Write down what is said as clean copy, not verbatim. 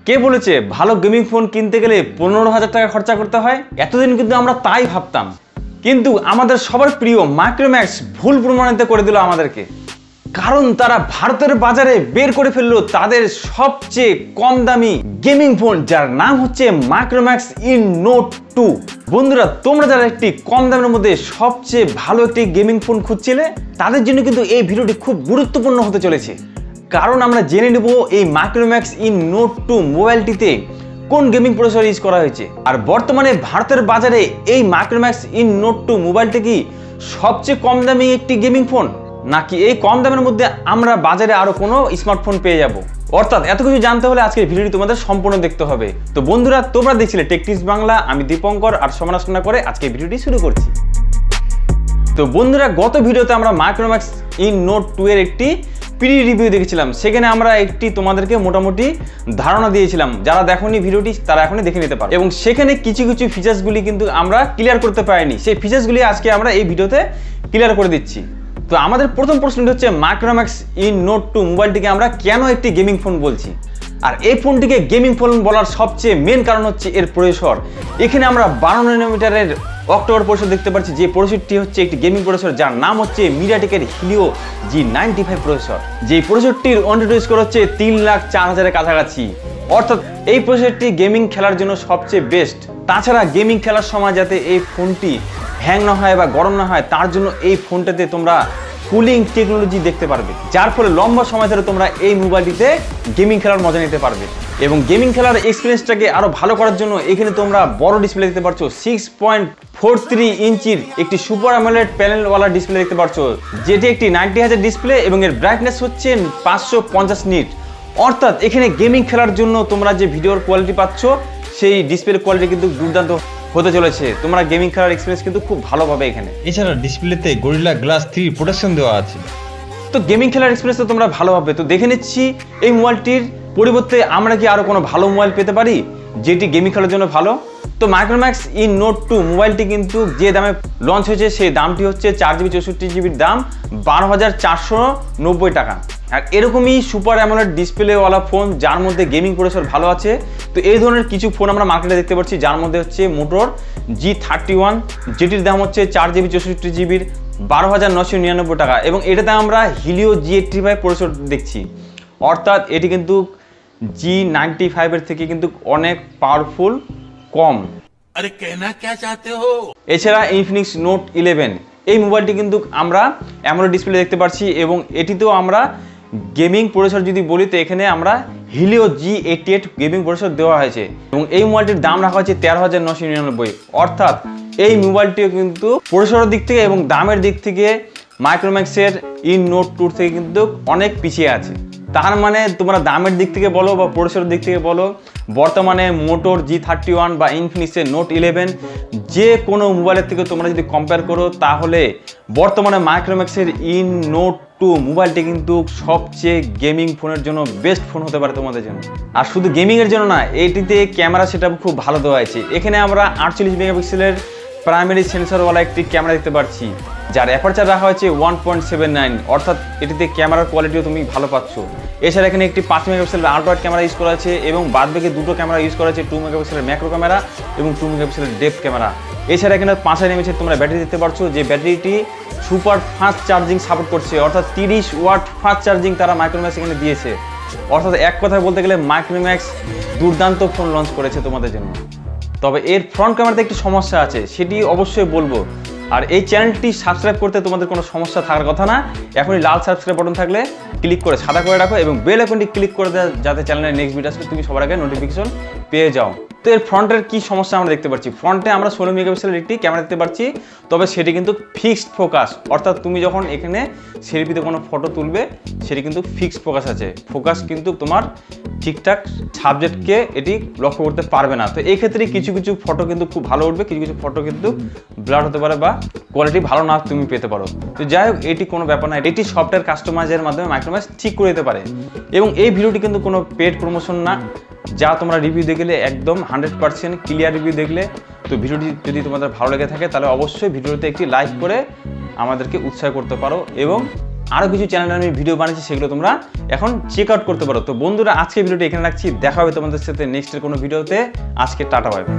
কে বলেছে ভালো gaming phone কিনতে গেলে 15,000 টাকা খরচা করতে হয়? এতদিন কিন্তু আমরা তাই ভাবতাম, কিন্তু আমাদের সবার প্রিয় মাইক্রোম্যাক্স ভুল প্রমাণিত করে দিল আমাদেরকে। কারণ তারা ভারতের বাজারে বের করে ফেললো তাদের সবচেয়ে কম দামি গেমিং ফোন, যার নাম হচ্ছে মাইক্রোম্যাক্স ইন নোট 2। বন্ধুরা, তোমরা যারা একটি কম দামের মধ্যে সবচেয়ে ভালো একটি গেমিং ফোন খুঁজছিলে, তাদের জন্য কিন্তু এই ভিডিওটি খুব গুরুত্বপূর্ণ হতে চলেছে। কারণ আমরা জেনে নেব এই মাইক্রোম্যাক্স ইন নোট 2 মোবাইলটিতে কোন গেমিং প্রসেসর ইউজ করা হয়েছে। আর বর্তমানে ভারতের বাজারে এই মাইক্রোম্যাক্স ইন নোট 2 মোবাইলটি কি সবচেয়ে কম দামি একটি গেমিং ফোন, নাকি এই কম দামের মধ্যে আমরা বাজারে আরো কোনো স্মার্টফোন পেয়ে যাব। অর্থাৎ এত কিছু জানতে হলে আজকের ভিডিওটি তোমাদের সম্পূর্ণ দেখতে হবে। তো বন্ধুরা, তোমরা দেখছিলে টেক টিপস বাংলা, আমি দীপঙ্কর, আর সমালোচনা করে আজকে ভিডিওটি শুরু করছি। তো বন্ধুরা, গত ভিডিওতে আমরা মাইক্রোম্যাক্স ইন নোট 2 এর একটি প্রি রিভিউ দেখেছিলাম। সেখানে আমরা একটি তোমাদেরকে মোটামুটি ধারণা দিয়েছিলাম। যারা দেখোনি ভিডিওটি তারা এখনই দেখে নিতে পারো। এবং সেখানে কিছু কিছু ফিচার্সগুলি কিন্তু আমরা ক্লিয়ার করতে পারিনি, সেই ফিচার্সগুলি আজকে আমরা এই ভিডিওতে ক্লিয়ার করে দিচ্ছি। তো আমাদের প্রথম প্রশ্নটি হচ্ছে মাইক্রোম্যাক্স ইন নোট 2 মোবাইলটিকে আমরা কেন একটি গেমিং ফোন বলছি। আর এই ফোনটিকে গেমিং ফোন বলার সবচেয়ে মেন কারণ হচ্ছে এর প্রসেসর। এখানে আমরা 12 ন্যানোমিটারের অক্টোবর প্রসেসর দেখতে পাচ্ছি, যে প্রসেসরটি হচ্ছে একটি গেমিং প্রসেসর যার নাম হচ্ছে মিডিয়াটেকের হিলিও G95 প্রসেসর। যে প্রসেসরটির অনরেটেড স্কোর হচ্ছে 3,04,000-এর কাছাকাছি। অর্থাৎ এই প্রসেসরটি গেমিং খেলার জন্য সবচেয়ে বেস্ট। তাছাড়া গেমিং খেলার সময় যাতে এই ফোনটি হ্যাং না হয় বা গরম না হয়, তার জন্য এই ফোনটাতে তোমরা কুলিং টেকনোলজি দেখতে পারবে, যার ফলে লম্বা সময় ধরে তোমরা এই মোবাইলটিতে গেমিং খেলার মজা নিতে পারবে। এবং গেমিং খেলার এক্সপিরিয়েন্সটাকে আরো ভালো করার জন্য এখানে তোমরা বড় ডিসপ্লে দেখতে পাচ্ছ, 6.43 ইঞ্চির একটি সুপার অ্যামোলেড প্যানেলওয়ালা ডিসপ্লে দেখতে পাচ্ছ, যেটি একটি 90Hz ডিসপ্লে এবং এর ব্রাইটনেস হচ্ছে 550 নিট। অর্থাৎ এখানে গেমিং খেলার জন্য তোমরা যে ভিডিওর কোয়ালিটি পাচ্ছ, সেই ডিসপ্লের কোয়ালিটি কিন্তু দুর্দান্ত হতে চলেছে। তোমরা গেমিং খেলার এক্সপিরিয়েন্স কিন্তু খুব ভালো পাবে এখানে। এছাড়া ডিসপ্লেতে গরিলা গ্লাস 3 প্রোটেকশন দেওয়া আছে। তো গেমিং খেলার এক্সপিরিয়েন্স তো তোমরা ভালো পাবে। তো দেখে নিচ্ছি এই মোবাইলটির পরিবর্তে আমরা কি আরো কোনো ভালো মোবাইল পেতে পারি যেটি গেমিং খেলার জন্য ভালো। তো মাইক্রোম্যাক্স ইন নোট 2 মোবাইলটি কিন্তু যে দামে লঞ্চ হয়েছে সেই দামটি হচ্ছে 4GB 64GBর দাম 12,490 টাকা। আর এরকমই সুপার অ্যামোলেড ডিসপ্লেওয়ালা ফোন যার মধ্যে গেমিং প্রসেসর ভালো আছে, তো এই ধরনের কিছু ফোন আমরা মার্কেটে দেখতে পাচ্ছি, যার মধ্যে হচ্ছে মোটর G31, যেটির দাম হচ্ছে 4GB 64GBর 12,999 টাকা। এবং এটাতে আমরা হিলিও G85 প্রসেসর দেখছি। অর্থাৎ এটি কিন্তু G95 এর থেকে কিন্তু অনেক পাওয়ারফুল কম। আরে কেনা কে চাতে হো। এছাড়া ইনফিনিক্স নোট 11 এই মোবাইলটি কিন্তু আমরা অ্যামোলেড ডিসপ্লে দেখতে পাচ্ছি, এবং এটিতেও আমরা গেমিং প্রসেসর যদি বলি তো এখানে আমরা হিলিও G88 গেমিং প্রসেসর দেওয়া হয়েছে। এবং এই মোবাইলটির দাম রাখা হয়েছে 13,999। অর্থাৎ এই মোবাইলটিও কিন্তু প্রসেসরের দিক থেকে এবং দামের দিক থেকে মাইক্রোম্যাক্সের ইন নোট 2 থেকে কিন্তু অনেক পিছিয়ে আছে। তার মানে তোমরা দামের দিক থেকে বলো বা প্রসেসরের দিক থেকে বলো, বর্তমানে মোটর G31 বা ইনফিনিক্সের নোট 11 যে কোনো মোবাইলের থেকে তোমরা যদি কম্পেয়ার করো, তাহলে বর্তমানে মাইক্রোম্যাক্সের ইন নোট 2 মোবাইলটি কিন্তু সবচেয়ে গেমিং ফোনের জন্য বেস্ট ফোন হতে পারে তোমাদের জন্য। আর শুধু গেমিং এর জন্য না, এইটিতে ক্যামেরা সেটআপ খুব ভালো দেওয়া হয়েছে। এখানে আমরা 48 মেগাপিক্সেলের প্রাইমারি সেন্সরওয়ালা একটি ক্যামেরা দেখতে পাচ্ছি, যার অ্যাপারচার রাখা হয়েছে 1.79। অর্থাৎ এটিতে ক্যামেরার কোয়ালিটিও তুমি ভালো পাচ্ছ। এছাড়া এখানে একটি 5 মেগাপিক্সেলের আল্ট্রা ওয়াইড ক্যামেরা ইউজ করা আছে, এবং বাদবাকি দুটো ক্যামেরা ইউজ করা আছে, 2 মেগাপিক্সেলের ম্যাক্রো ক্যামেরা এবং 2 মেগাপিক্সেলের ডেপথ ক্যামেরা। এছাড়া এখানে 5000 mAh তোমরা ব্যাটারি দেখতে পাচ্ছ, যে ব্যাটারিটি সুপার ফাস্ট চার্জিং সাপোর্ট করছে। অর্থাৎ 30 ওয়াট ফাস্ট চার্জিং তারা মাইক্রোম্যাক্স এখানে দিয়েছে। অর্থাৎ এক কথায় বলতে গেলে মাইক্রোম্যাক্স দুর্দান্ত ফোন লঞ্চ করেছে তোমাদের জন্য। তবে এর ফ্রন্ট ক্যামেরাতে একটি সমস্যা আছে, সেটি অবশ্যই বলবো। আর এই চ্যানেলটি সাবস্ক্রাইব করতে তোমাদের কোনো সমস্যা থাকার কথা না। এখনই লাল সাবস্ক্রাইব বাটন থাকলে ক্লিক করে সাদা করে রাখো, এবং বেল আইকনটি ক্লিক করে দেওয়া, যাতে চ্যানেলের নেক্সট ভিডিও আসলে তুমি সবার আগে নোটিফিকেশন পেয়ে যাও। তো এর ফ্রন্টের কি সমস্যা আমরা দেখতে পাচ্ছি, ফ্রন্টে আমরা 16 মেগাপিক্সেলের একটি ক্যামেরা দেখতে পাচ্ছি, তবে সেটি কিন্তু ফিক্সড ফোকাস। অর্থাৎ তুমি যখন এখানে সেলফিতে কোনো ফটো তুলবে, সেটি কিন্তু ফিক্সড ফোকাস আছে। ফোকাস কিন্তু তোমার ঠিকঠাক সাবজেক্টকে এটি লক্ষ্য করতে পারবে না। তো এই ক্ষেত্রে কিছু কিছু ফটো কিন্তু খুব ভালো উঠবে, কিছু কিছু ফটো কিন্তু ব্লার হতে পারে বা কোয়ালিটি ভালো না তুমি পেতে পারো। তো যাই হোক, এটি কোনো ব্যাপার না, এটি সফটওয়্যার কাস্টমাইজের মাধ্যমে মাইক্রোম্যাক্স ঠিক করে দিতে পারে। এবং এই ভিডিওটি কিন্তু কোনো পেড প্রমোশন না, যা তোমরা রিভিউ দেখলে একদম 100% ক্লিয়ার রিভিউ দেখলে। তো ভিডিওটি যদি তোমাদের ভালো লেগে থাকে, তাহলে অবশ্যই ভিডিওতে একটি লাইক করে আমাদেরকে উৎসাহ করতে পারো, এবং আরও কিছু চ্যানেলে আমি ভিডিও বানিয়েছি, সেগুলো তোমরা এখন চেক আউট করতে পারো। তো বন্ধুরা, আজকে ভিডিওটা এখানে রাখছি, দেখা হবে তোমাদের সাথে নেক্সটের কোনো ভিডিওতে। আজকে টাটা বাই বাই।